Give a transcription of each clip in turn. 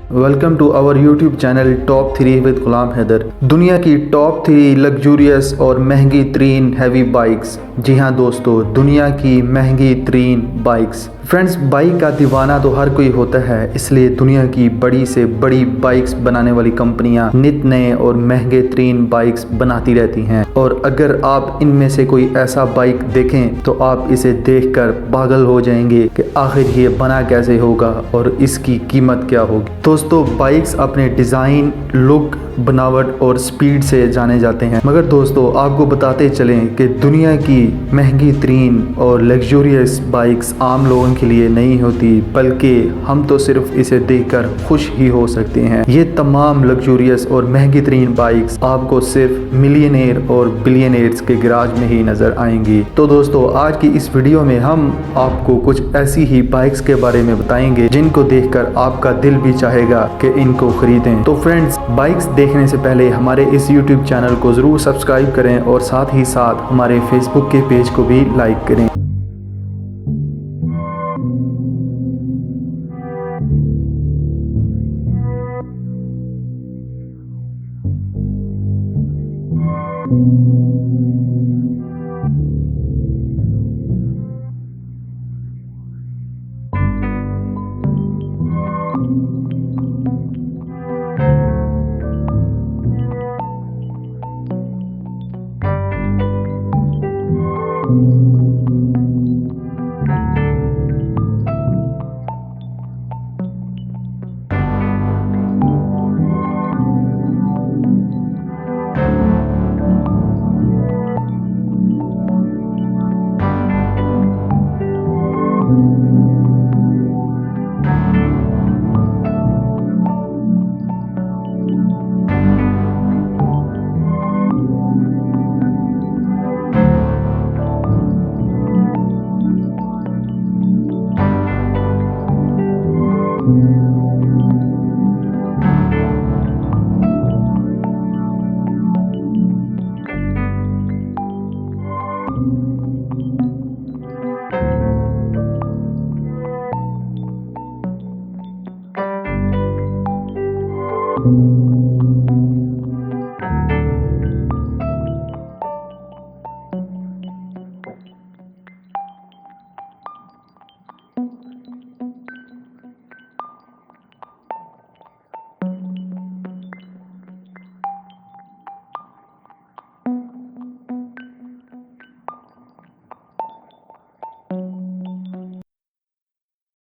Welcome to our YouTube channel top 3 with Ghulam Haider. दुनिया की top 3 luxurious और महंगी तरीन हैवी बाइक्स। जी हाँ दोस्तों, दुनिया की महंगी तरीन बाइक्स। फ्रेंड्स, बाइक का दीवाना तो हर कोई होता है, इसलिए दुनिया की बड़ी से बड़ी बाइक्स बनाने वाली कंपनियां नित नए और महंगे तरीन बाइक्स बनाती रहती हैं। और अगर आप इनमें से कोई ऐसा बाइक देखें तो आप इसे देखकर पागल हो जाएंगे कि आखिर ये बना कैसे होगा और इसकी कीमत क्या होगी। दोस्तों, बाइक्स अपने डिज़ाइन, लुक, बनावट और स्पीड से जाने जाते हैं, मगर दोस्तों आपको बताते चलें कि दुनिया की महंगी तरीन और लग्जूरियस बाइक्स आम लोगों के लिए नहीं होती, बल्कि हम तो सिर्फ इसे देखकर खुश ही हो सकते हैं। ये तमाम लग्जूरियस और महंगी तरीन बाइक्स आपको सिर्फ मिलियनेयर और बिलियनेयर्स के गैराज में ही नजर आएंगी। तो दोस्तों, आज की इस वीडियो में हम आपको कुछ ऐसी ही बाइक्स के बारे में बताएंगे जिनको देखकर आपका दिल भी चाहेगा कि इनको खरीदें। तो फ्रेंड्स, बाइक्स देखने से पहले हमारे इस YouTube चैनल को ज़रूर सब्सक्राइब करें और साथ ही साथ हमारे Facebook के पेज को भी लाइक करें।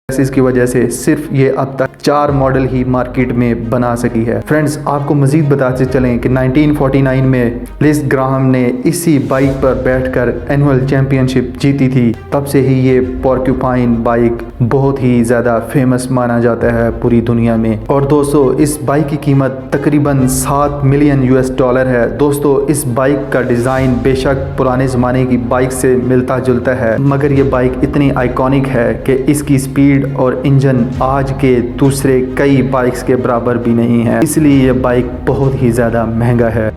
इसकी वजह से सिर्फ ये अब तक 4 मॉडल ही मार्केट में बना सकी है। फ्रेंड्स, आपको मजीद बताते चलें कि 1949 में लिज ग्राहम ने इसी बाइक पर बैठकर एनुअल चैंपियनशिप जीती थी। तब से ही ये पोर्क्यूपाइन बाइक बहुत ही ज़्यादा फेमस माना जाता है पूरी दुनिया में। और दोस्तों, इस बाइक की कीमत तकरीबन $7 मिलियन है। दोस्तों, इस बाइक का डिज़ाइन बेशक पुराने ज़माने की बाइक से मिलता जुलता है, मगर ये बाइक इतनी आइकॉनिक है कि इसकी स्पीड और इंजन आज के दूसरे कई बाइक्स के बराबर भी नहीं है, इसलिए ये बाइक बहुत ही ज़्यादा महंगा है।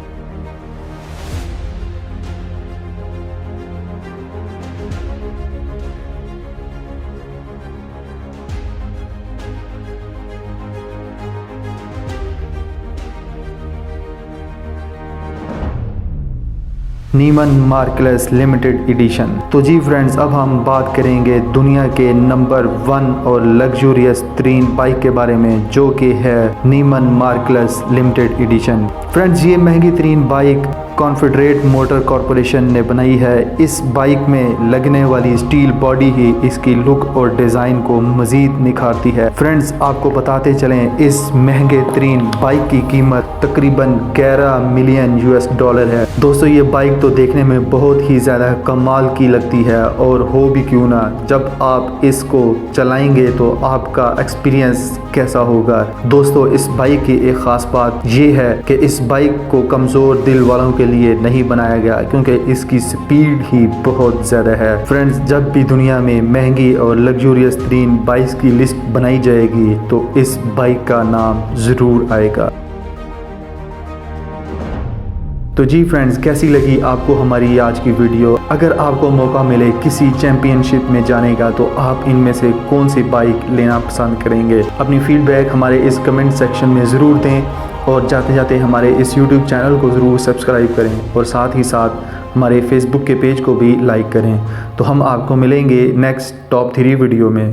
नीमन मार्केलेस लिमिटेड एडिशन। तो जी फ्रेंड्स, अब हम बात करेंगे दुनिया के नंबर 1 और लग्जूरियस तरीन बाइक के बारे में, जो कि है नीमन मार्केलेस लिमिटेड एडिशन। फ्रेंड्स, ये महंगी तरीन बाइक कॉन्फेडरेट मोटर कॉरपोरेशन ने बनाई है। इस बाइक में लगने वाली स्टील बॉडी ही इसकी लुक और डिज़ाइन को मज़ीद निखारती है। फ्रेंड्स, आपको बताते चलें, इस महंगे तरीन बाइक की कीमत तकरीबन $11 मिलियन है। दोस्तों, ये बाइक तो देखने में बहुत ही ज़्यादा कमाल की लगती है, और हो भी क्यों ना, जब आप इसको चलाएंगे तो आपका एक्सपीरियंस कैसा होगा। दोस्तों, इस बाइक की एक ख़ास बात ये है कि इस बाइक को कमज़ोर दिल वालों के लिए नहीं बनाया गया, क्योंकि इसकी स्पीड ही बहुत ज़्यादा है। फ्रेंड्स, जब भी दुनिया में महंगी और लग्जूरियस तरीन बाइक्स की लिस्ट बनाई जाएगी तो इस बाइक का नाम ज़रूर आएगा। तो जी फ्रेंड्स, कैसी लगी आपको हमारी आज की वीडियो? अगर आपको मौका मिले किसी चैंपियनशिप में जाने का तो आप इनमें से कौन सी बाइक लेना पसंद करेंगे? अपनी फीडबैक हमारे इस कमेंट सेक्शन में ज़रूर दें और जाते जाते हमारे इस यूट्यूब चैनल को ज़रूर सब्सक्राइब करें और साथ ही साथ हमारे फेसबुक के पेज को भी लाइक करें। तो हम आपको मिलेंगे नेक्स्ट टॉप 3 वीडियो में।